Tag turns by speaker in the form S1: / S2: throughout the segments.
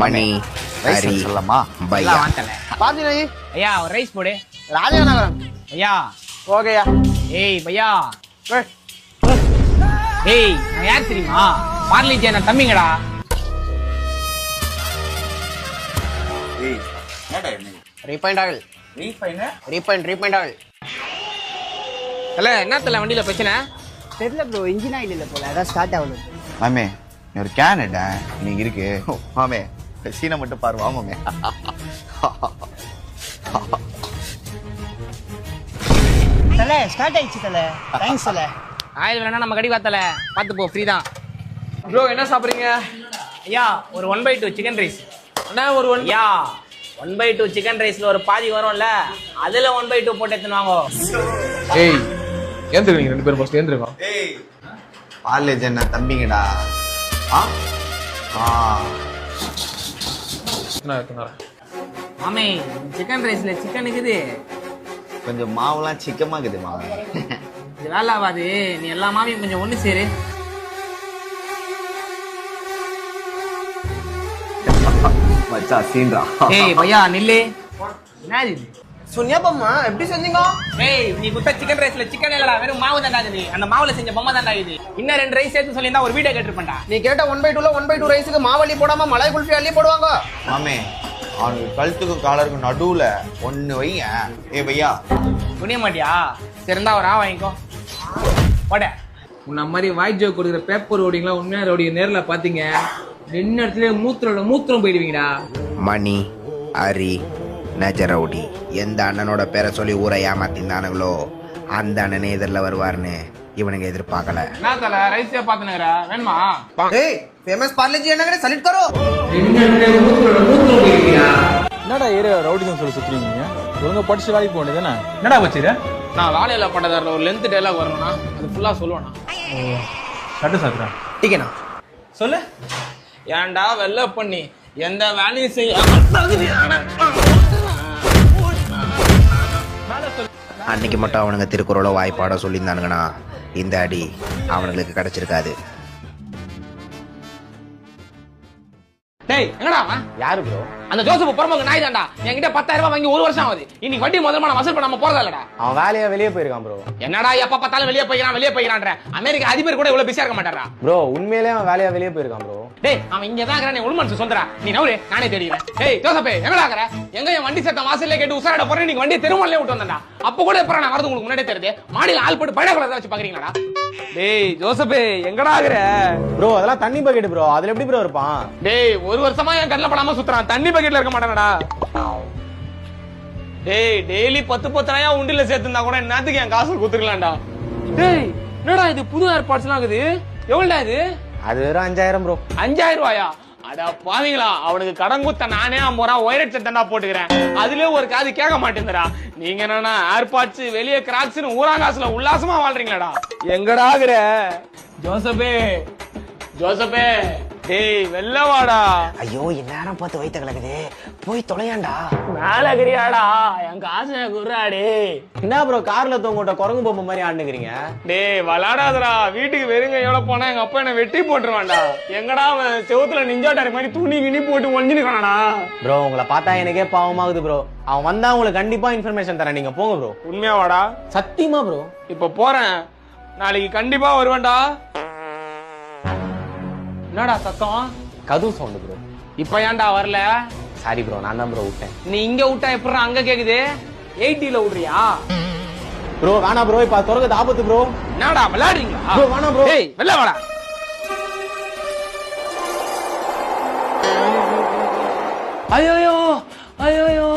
S1: மணி ஹரி
S2: சொல்லலாமா?
S1: பையா
S2: பாத்தீங்க
S3: ஐயா ஒரு ரைஸ் போடு.
S2: ராஜநகரம்.
S3: ஐயா
S2: ஓகேயா.
S3: ஏய் பையா ஏய் நான் யார் தெரியுமா? பார்லிஜி நான் தம்பிங்கடா.
S2: Refined oil. Refined oil.
S3: தல என்ன தல வண்டியில பிரச்சனை?
S2: தெரியல ப்ரோ, இன்ஜின் ஆயில் இல்ல போல, அதான் ஸ்டார்ட் ஆகல.
S1: மாமே நீ ஒரு கேனடா நீங்க இருக்கு மாமே சீனை மட்டும் பாரு வா மாமே.
S2: தல ஸ்டார்ட் ஆயிடுச்சு தல. தேங்க்ஸ் தல.
S3: ஆயில் வேணா நம்ம கடி வாத்தல பார்த்து போ, ஃப்ரீ தான்.
S4: ப்ரோ என்ன சாப்பிடுறீங்க?
S3: ஐயா ஒரு 1/2 சிக்கன் ரைஸ்.
S4: அண்ணா ஒரு
S3: ஐயா 1/2 சிக்கன் ரைஸ்ல ஒரு பாதி வரும்ல, அதுல 1/2 போட்டு எடுத்துன்னு வாங்க.
S4: ஏய் ஏந்திருங்க ரெண்டு பேரும் ஃபர்ஸ்ட் ஏந்திருங்க.
S1: காலேஜ் என்ன தம்பிங்கடா.
S3: மாமே சிக்கன் ரைஸ்ல சிக்கன் இருக்குது,
S1: கொஞ்சம் மாவுலாம் சிக்கமா இருக்குது மாவு.
S3: இது வேலை ஆகாது. நீ எல்லா மாவையும் கொஞ்சம் ஒண்ணு சேரு.
S1: மச்சா சீன்றா.
S3: ஏய் பையா நில்லு. என்ன இது?
S2: சுனியாப்பம்மா எப்படி செஞ்சீங்க?
S3: ஏய் நீ குத்த சிக்கன் ரைஸ்ல சிக்கன் இல்லடா, வெறும் மாவு தான்டா இது. அந்த மாவுல செஞ்ச பொம்மை தான்டா இது. இன்னும் 2 ரைஸ் சேர்த்து சொல்லியிருந்தா ஒரு வீடியோ கேட்டிருப்பேன்டா.
S2: நீ கேட்ட 1/2ல 1/2 ரைஸுக்கு மாவள்ளி போடாம மலாய் குல்ஃபி அள்ளி போடுவாங்க.
S1: மாமே அவனுக்கு கழுத்துக்கும் காலருக்கும் நடுவுல ஒண்ணு வைங்க. ஏ பையா
S3: புனிய மாட்டியா? சரிந்தா ஒரு வாங்கிக்கோ போட.
S4: உன்ன மாதிரி வாய் ஜோக் கொடுக்குற பேப்பர் ரோடிங்களா உண்மையா ரோடி நேர்ல பாத்தீங்க, நின்ன இடத்துல மூத்திரம் போயிடுவீங்கடா.
S1: மணி ஹரி நஜரவுடி எந்த அண்ணனோட பேரை சொல்லி ஊரை ஏமாத்திருந்தானுங்களோ அந்த அண்ணனே எதிரில் வருவார்னு இவனுங்க எதிர்பார்க்கல.
S3: என்ன தல ரைஸே பாத்துனங்கற வேணுமா?
S2: ஏய் ஃபேமஸ் பார்லேஜி என்ன करे சலிட் करो.
S4: நின்ன இடத்துல மூத்திரம் போயிடுவீங்கடா.
S5: என்னடா ஏரியா ரவுடிசம் சொல்லி சுத்துறீங்க? ஒழுங்கா படிச்சு வேலைக்கு போக வேண்டியதானே? என்னடா வச்சிரு?
S3: நான் வேலையில பட்டதாரில் ஒரு லென்த் டைலாக் வரணும்னா அது ஃபுல்லா சொல்லுவேண்ணா.
S5: சட்டு சாத்துறா.
S2: டிக்கேனா
S5: சொல்லு.
S3: ஏன்டா வெள்ள பண்ணி எந்த வேலையும் செய்ய
S1: அன்னைக்கு மட்டும் அவனுங்க திருக்குறளோ வாய்ப்பாடோ சொல்லியிருந்தானுங்கன்னா இந்த அடி அவனுங்களுக்கு கிடைச்சிருக்காது.
S3: டேய் எங்கடா அவன்?
S2: யாரு ப்ரோ?
S3: அந்த ஜோசப் புறம்போக்கு நாய் தான்டா. என்கிட்ட 10,000 ரூபாய் வாங்கி 1 வருஷம் ஆகுது. இன்னைக்கு வட்டி முதல்ல நான் வசூல் பண்ணாம போறதா இல்லடா.
S2: அவன் வேலையா வெளியே போயிருக்கான் ப்ரோ.
S3: என்னடா எப்ப பார்த்தாலும் வெளியே போய்க்கிறான்ற. அமெரிக்கா அதிபர் கூட இவ்வளவு பிஸியா இருக்க மாட்டாரா?
S2: ப்ரோ உண்மையிலேயே அவன் வேலையா வெளியே போயிருக்கான் ப்ரோ.
S3: டேய் அவன் இங்க தான் இருக்கறானே, உள் மனசு சொல்றா. நீ நவுரு நானே தேடிறேன். டேய் ஜோசப்பே எங்கடா இருக்கற? எங்க என் வண்டி சத்தம் வாசல்ல கேட்டு உசாரட போறேன். நீங்க வண்டி தெருமல்லே விட்டு வந்தடா. அப்ப கூட எப்பற நான் வரது உங்களுக்கு முன்னாடியே தெரியுது. மாடியில ஆள் போட்டு பைனாகுலர் வச்சு பாக்குறீங்களாடா? டேய் ஜோசப்பே எங்கடா இருக்கற?
S2: ப்ரோ அதெல்லாம் தண்ணி பக்கெட் ப்ரோ, அதுல எப்படி ப்ரோ இருப்பான்?
S3: டேய் 1 வருஷமா என் கண்ணுல படாம சுத்துறான், தண்ணி பக்கெட்ல இருக்க மாட்டானடா. டேய் டெய்லி 10 உண்டில சேர்த்துனா கூட என்னத்துக்கு என் காசு குத்துக்கலாம்டா. டேய் என்னடா இது புது ஏர்பாட்ஸ்லாம் இருக்குது? எவ்வளவுடா இது?
S2: அது வெறும் 5000 ப்ரோ.
S3: 5000 ரூபாயா? அட பாவீங்களா, அவனுக்கு கடன் குத்த நானே 50 ரூபா ஒயரட் செட்டா போட்டுக்கிறேன். அதுலயே ஒரு காது கேட்க மாட்டேங்குதுடா. நீங்க என்னன்னா ஏர்பாட்ஸ் வெளியே கிராக்ஸ்னு ஊராங்காசுல உல்லாசமா வாழ்றீங்களாடா? எங்கடா இருக்கிற ஜோசப்பே? ஜோசப்பே டேய் வெள்ள வாடா.
S2: ஐயோ இந்நேரம் பார்த்து வயித்த கலக்குது, போய் தொலையாண்டா.
S3: மேலகிரியாடா என் காசு குர்ராடே.
S2: என்ன ப்ரோ கார்ல தூங்கிட்ட குரங்கு பொம்மை மாதிரி ஆண்டுக்கிறீங்க?
S3: டேய் விளாடாதடா, வீட்டுக்கு வெறுங்க எவ்வளவு போனா எங்க அப்பா என்ன வெட்டி போட்டுருவான்டா. எங்கடா அவன் செவுத்துல நிஞ்சாட்டாரு மாதிரி துணி கிணி போட்டு ஒழிஞ்சுக்கானடா.
S2: ப்ரோ உங்களை பார்த்தா எனக்கே பாவமாகுது ப்ரோ. அவன் வந்தா உங்களுக்கு கண்டிப்பா இன்ஃபர்மேஷன் தரேன், நீங்க போங்க ப்ரோ.
S3: உண்மையாவாடா?
S2: சத்தியமா ப்ரோ.
S3: இப்ப போறேன், நாளைக்கு கண்டிப்பா வருவேன்டா. என்னடா சத்தம்?
S2: கதவு சவுண்ட் ப்ரோ.
S3: இப்ப ஏன்டா வரல?
S2: சாரி ப்ரோ, நான் தான் ப்ரோ விட்டேன்.
S3: நீ இங்க விட்டா எப்படா அங்க கேக்குது? 80ல விடுறியா?
S2: ப்ரோ வேணா ப்ரோ, இப்ப தொடர்ந்து ஆபத்து ப்ரோ.
S3: என்னடா விளையாடுறீங்களா?
S2: ப்ரோ வேணா ப்ரோ.
S3: டேய் வெள்ள வாடா. ஐயோ ஐயோ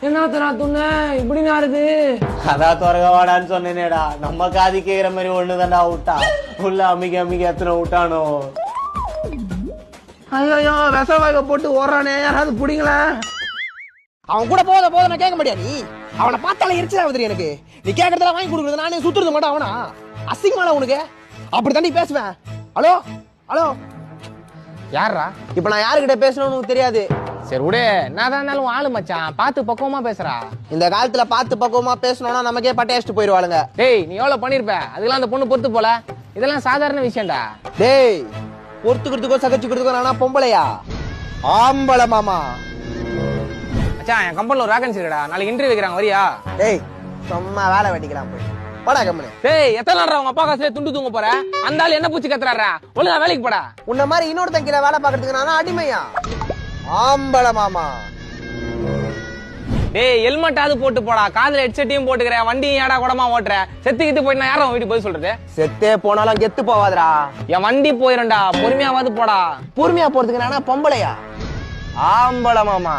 S3: என்னத்தரா துண்ண இப்படி நாருது?
S2: அதான் துறக வாடான்னு சொன்னேனேடா. நம்ம காதி கேக்குற மாதிரி ஒண்ணுதான்டா விட்டா. உள்ள அமிக்க எத்தனை விட்டானோ.
S3: ஐயோ விசவாய்க்க போட்டு ஓடுறானே, யாராவது புடிங்களா?
S2: அவன் கூட போத நான் கேட்க மாட்டியா? நீ அவனை பார்த்தாலே எரிச்சலா வந்துரு எனக்கு. நீ கேட்கறதெல்லாம் வாங்கி கொடுக்குறது, நானே சுத்துறது மாட்டேன் அவனா. அசிங்கமால உனக்கு அப்படி தாண்டி பேசுவேன். ஹலோ ஹலோ
S3: யாரா?
S2: இப்ப நான் யாருக்கிட்ட பேசணும்னு உனக்கு தெரியாது.
S3: சரி விடு, என்னதான் இருந்தாலும் ஆளு மச்சான், பார்த்து பக்குவமா பேசுறா.
S2: இந்த காலத்துல பார்த்து பக்குவமா பேசணும்னா நமக்கே பட்டையடிச்சிட்டு போயிருவாளுங்க.
S3: டேய் நீ எவ்வளவு பண்ணிருப்ப? அதெல்லாம் அந்த பொண்ணு பொறுத்து போல. இதெல்லாம் சாதாரண விஷயம்டா.
S2: டேய் பொறுத்துக்கிறதுக்கோ சகச்சுக்கிறதுக்கோ நானா பொம்பளையா? ஆம்பளை மாமா.
S4: மச்சான் என் கம்பெனில ஒரு வேகன்சி இருக்குடா, நாளைக்கு இன்டர்வியூ வைக்கிறாங்க, வரியா?
S2: டேய் சும்மா வேலை வெட்டிக்கலாம் போய் போடா கம்மனு.
S4: டேய் எத்தனை நாள் உங்க அப்பா காசுல துண்டு தூங்க போற? அந்த ஆள் என்ன பூச்சி கத்துறாரா? ஒழுங்கா வேலைக்கு போடா.
S2: உன்ன மாதிரி இன்னொருத்தன் கீழே வேலை பாக்குறதுக்கு நானா அடிமையா? ஆம்பளை மாமா.
S4: டேய் ஹெல்மெட்டாவது போட்டு போடா, காதுல ஹெட்செட்டையும் போட்டுக்கிற, வண்டியும் ஏடா கூடமா ஓட்டுற. செத்துக்கிட்டு போயிட்டு நான் யாரும் வீட்டுக்கு போய் சொல்றது?
S2: செத்தே போனாலும் கெத்து போவாதடா.
S4: என் வண்டி போயிரும்டா, பொறுமையாவது போடா.
S2: பொறுமையா போறதுக்கு நானா பொம்பளையா? ஆம்பளை மாமா.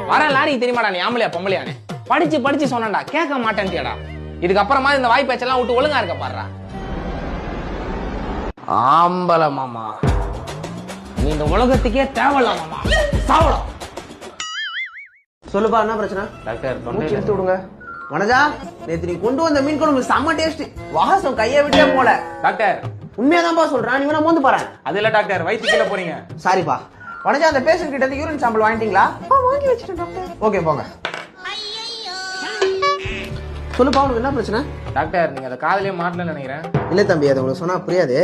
S4: வர லாரி தெரியுமாடா நீ ஆம்பளையா பொம்பளையானே? படிச்சு படிச்சு சொன்னடா, கேட்க மாட்டேன்ட்டியாடா. இதுக்கப்புறமா இந்த வாய் பேச்செல்லாம் விட்டு ஒழுங்கா இருக்க பாடுறா. ஆம்பளை மாமா, நீ இந்த உலகத்துக்கே தேவலாம் மாமா. சாவலாம்.
S2: சொல்லுப்பா என்ன பிரச்சனை?
S4: டாக்டர்
S2: மூச்சு எடுத்து விடுங்க. வனஜா, நேத்து நீ கொண்டு வந்த மீன் குழம்பு செம்ம டேஸ்ட். வாசம் கையை விட்டே போல.
S4: டாக்டர்
S2: உண்மையாதான்ப்பா சொல்றேன், நீ வேணா மோந்து பாரு.
S4: அது இல்ல டாக்டர், வயிற்று கீழே போறீங்க.
S2: சாரிப்பா. வனஜா, அந்த பேஷண்ட் கிட்ட இருந்து யூரின் சாம்பிள் வாங்கிட்டீங்களா? வாங்கி வச்சிட்டேன் டாக்டர். ஓகே போங்க. சொல்லுப்பா, உனக்கு என்ன பிரச்சனை?
S4: டாக்டர் நீங்க அதை காதலே மாட்டலன்னு நினைக்கிறேன்.
S2: இல்ல தம்பி, அது உங்களுக்கு சொன்னா புரியாது.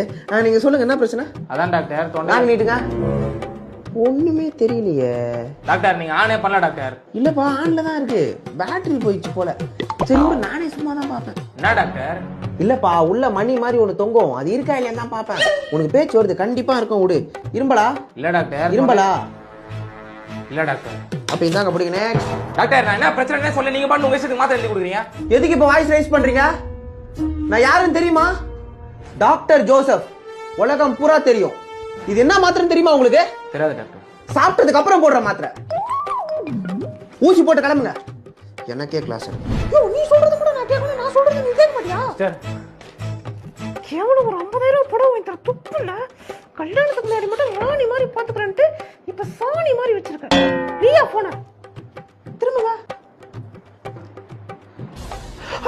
S2: நீங்க சொல்லுங்க என்ன பிரச்சனை?
S4: அதான் டாக்டர் தொண்டை.
S2: நாங்க நீட்டுங்க. ஒண்ணுமே தெரியலையே.
S4: டாக்டர் நீங்க ஆனே பண்ணல டாக்டர்.
S2: இல்லப்பா, ஆன்ல தான் இருக்கு, பேட்டரி போயிடுச்சு போல. சரி விடு, நானே சும்மா தான் பாப்பேன்.
S4: என்ன டாக்டர்?
S2: இல்லப்பா, உள்ள மணி மாதிரி ஒண்ணு தொங்கும், அது இருக்கா இல்லையா தான் பாப்பேன். உனக்கு பேச்சு வருது, கண்டிப்பா இருக்கும், விடு. இரும்பலா?
S4: இல்ல டாக்டர்.
S2: இரும்பலா?
S4: இல்ல டாக்டர்.
S2: அப்ப இந்தாங்க பிடிங்க.
S4: டாக்டர் நான் என்ன பிரச்சனை சொல்ல, நீங்க பாட்டு உங்க விஷயத்துக்கு மாத்திரை எழுதி கொடுக்குறீங்க.
S2: எதுக்கு இப்ப வாய்ஸ் ரைஸ் பண்றீங்க? நான் யாருன்னு தெரியுமா? Doctor Joseph. உலகம் பூரா தெரியும். இது என்ன மாத்திரை தெரியுமா உங்களுக்கு?
S4: தெரியாது டாக்டர்.
S2: சாப்பிட்டதுக்கு அப்புறம் போடுற மாத்திரை. ஊசி போட்டு கிளம்புங்க. எனக்கே கிளாஸ். நீ சொல்றது கூட நான் கேட்கணும், நான் சொல்றது நீ கேட்க மாட்டியா?
S4: சார்
S6: கேவலம் ஒரு 50,000 படம் வாங்கி தர துப்புல. கல்யாணத்துக்கு முன்னாடி மட்டும் ராணி மாதிரி பாத்துக்கிறேன்ட்டு இப்ப சாணி மாதிரி வச்சிருக்க. நீயா போன திரும்ப வா.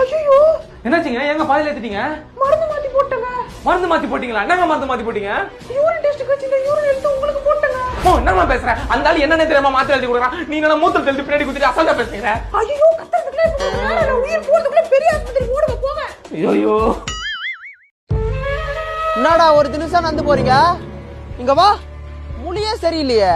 S6: ஐயோ
S4: என்னாச்சுங்க? எங்க பாதியில ஏத்திட்டீங்க?
S6: மருந்து மாத்தி போட்டங்க.
S4: மருந்து மாத்தி போட்டீங்களா? என்னங்க மருந்து மாத்தி போட்டீங்க?
S6: யூரின் டெஸ்ட் வச்சு இந்த யூரின் எடுத்து உங்களுக்கு போட்டங்க.
S4: ஓ என்னமா பேசுற? அந்த ஆளு என்னன்னு தெரியாம மாத்திரை எழுதி கொடுக்குறான், நீங்க என்ன மூத்தல் தெளித்து பின்னாடி குத்திட்டு அசால்ட்டா பேசுறீங்க.
S6: ஐயோ கத்துறதுக்குள்ள இப்ப உயிர் போறதுக்குள்ள பெரிய ஆஸ்பத்திரி ஓடுங்க போங்க.
S4: ஐயோ
S2: என்னடா ஒரு தினசா நடந்து போறீங்க? இங்க வா. மொழியே சரியில்லையே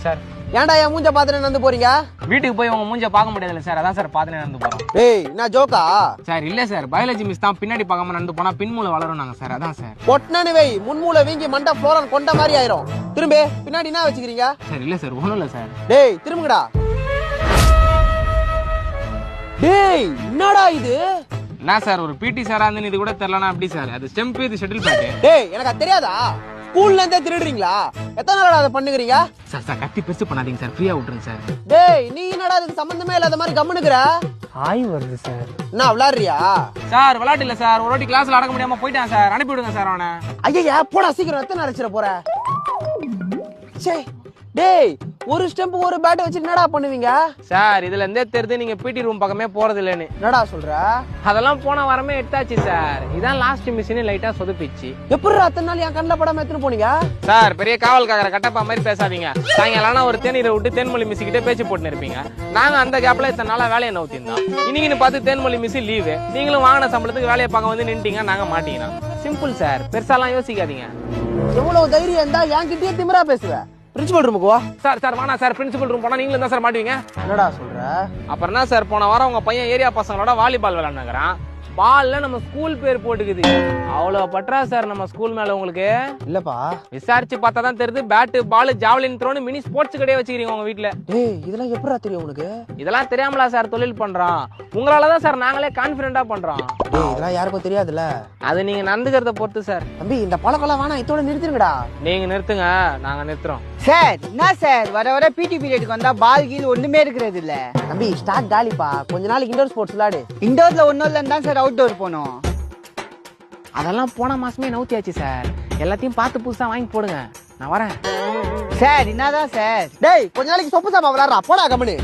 S4: சார்.
S2: ஏன்டா என் மூஞ்ச பாத்துட்டு நடந்து போறீங்க?
S4: வீட்டுக்கு போய் உங்க மூஞ்ச பார்க்க முடியாதுல்ல சார், அதான் சார் பாத்துட்டு நடந்து போறோம்.
S2: ஏய் நான் ஜோக்கா?
S4: சார் இல்ல சார், பயாலஜி மிஸ் தான் பின்னாடி பார்க்காம நடந்து போனா பின்மூளை வளரும் நாங்க சார், அதான் சார்.
S2: பொட்னனு வை, முன்மூளை வீங்கி மண்டை ஃப்ளோரன் கொண்ட மாதிரி ஆயிரும். திரும்ப பின்னாடி என்ன வச்சுக்கிறீங்க?
S4: சார் இல்ல சார், ஒண்ணும் இல்ல சார்.
S2: டேய் திரும்புங்கடா. டேய் என்னடா இது?
S4: என்ன சார் ஒரு பிடி சாரா இருந்து இது கூட தெரியலனா அப்படி சார், அது ஸ்டெம்ப் இது ஷட்டில் பேட்.
S2: டேய் எனக்கு அது தெரியாதா? ஸ்கூல்ல இருந்தே திருடுறீங்களா? எத்தனை நாளா அதை பண்ணுகிறீங்க?
S4: சார் சார் கத்தி பெருசு பண்ணாதீங்க சார், ஃப்ரீயா விட்டுருங்க சார்.
S2: டேய் நீ என்னடா அதுக்கு சம்பந்தமே இல்லாத மாதிரி கம்முனுக்குற?
S4: ஆய் வருது சார்.
S2: என்ன விளையாடுறியா?
S4: சார் விளையாட்டு இல்ல சார், ஒரு வாட்டி கிளாஸ்ல அடக்க முடியாம போயிட்டான் சார், அனுப்பி விடுங்க சார் அவனை.
S2: ஐயா போடா சீக்கிரம், எத்தனை அரைச்சிட போற? சே டேய் ஒரு ஸ்டெம்ப் ஒரு பேட் வச்சு என்னடா பண்ணுவீங்க?
S4: சார் இதுல இருந்தே தெரியுது நீங்க பிடி ரூம் பக்கமே போறது இல்லன்னு.
S2: என்னடா சொல்ற?
S4: அதெல்லாம் போன வாரமே எடுத்தாச்சு சார், இதான் லாஸ்ட் மிஷின் லைட்டா சொதப்பிச்சு.
S2: எப்படி அத்தனை நாள் என் கண்ணில் படாம எத்தனை போனீங்க?
S4: சார் பெரிய காவல் காக்கிற கட்டப்பா மாதிரி பேசாதீங்க. சாயங்காலம் ஒரு தேநீரை விட்டு தேன்மொழி மிஸ் கிட்ட பேச்சு போட்டு இருப்பீங்க. நாங்க அந்த கேப்ல இத்தனை நாளா வேலையை நோத்திருந்தோம். இன்னைக்கு பார்த்து தேன்மொழி மிஸ் லீவு, நீங்களும் வாங்கின சம்பளத்துக்கு வேலையை பார்க்க வந்து நின்ட்டீங்க, நாங்க மாட்டீங்கன்னா. சிம்பிள் சார், பெருசாலாம் யோசிக்காதீங்க.
S2: எவ்வளவு தைரியம் இருந்தா என்கிட்டயே திமிரா பேசுவேன். பிரின்சிபல் ரூமுக்கு வா.
S4: சார் சார் வேணா சார், பிரின்சிபல் ரூம் போனா நீங்களும் தான் சார் மாட்டுவீங்க.
S2: என்னடா சொல்ற?
S4: அப்புறம் என்ன சார், போன வாரம் உங்க பையன் ஏரியா பசங்களோட வாலிபால் விளையாடுறான், பால்ல நம்ம ஸ்கூல் பேர் போட்டுக்குது. அவ்வளவு பற்றா சார் நம்ம ஸ்கூல் மேல உங்களுக்கு?
S2: இல்லப்பா
S4: விசாரிச்சு பார்த்தா தான் தெரியுது, பேட்டு பால் ஜாவலின் த்ரோன்னு மினி ஸ்போர்ட்ஸ் கடையே வச்சுக்கிறீங்க உங்க வீட்டுல.
S2: டேய் இதெல்லாம் எப்படா தெரியும் உனக்கு?
S4: இதெல்லாம் தெரியாமலா சார் தொழில் பண்றோம், உங்களாலதான் சார் நாங்களே கான்பிடண்டா பண்றோம்.
S2: டேய் இதெல்லாம் யாருக்கும் தெரியாதுல்ல.
S4: அது நீங்க நடந்துக்கிறத பொறுத்து சார்.
S2: தம்பி இந்த பழக்கெல்லாம் வேணா, இதோட நிறுத்திருங்கடா.
S4: நீங்க நிறுத்துங்க, நாங்க நிறுத்துறோம்.
S7: சார் என்ன சார் வர வர பிடி பீரியடுக்கு வந்தா பால் கீழ் ஒண்ணுமே இருக்கிறது இல்ல.
S2: தம்பி ஸ்டார்ட் காலிப்பா, கொஞ்ச நாளைக்கு இண்டோர் ஸ்போர்ட்ஸ் விளையாடு.
S7: இண்டோர்ல ஒன்னும் இல்லன்னு தான் சார் அவுட்டோர் போனோம்.
S4: அதெல்லாம் போன மாசமே நவுத்தியாச்சு சார், எல்லாத்தையும் பார்த்து புதுசா வாங்கி போடுங்க, நான் வரேன்.
S7: சார் என்னதான் சார்?
S2: டேய் கொஞ்ச நாளைக்கு சொப்பு சாப்பா விளையாடுறா, போடா கம்முனு.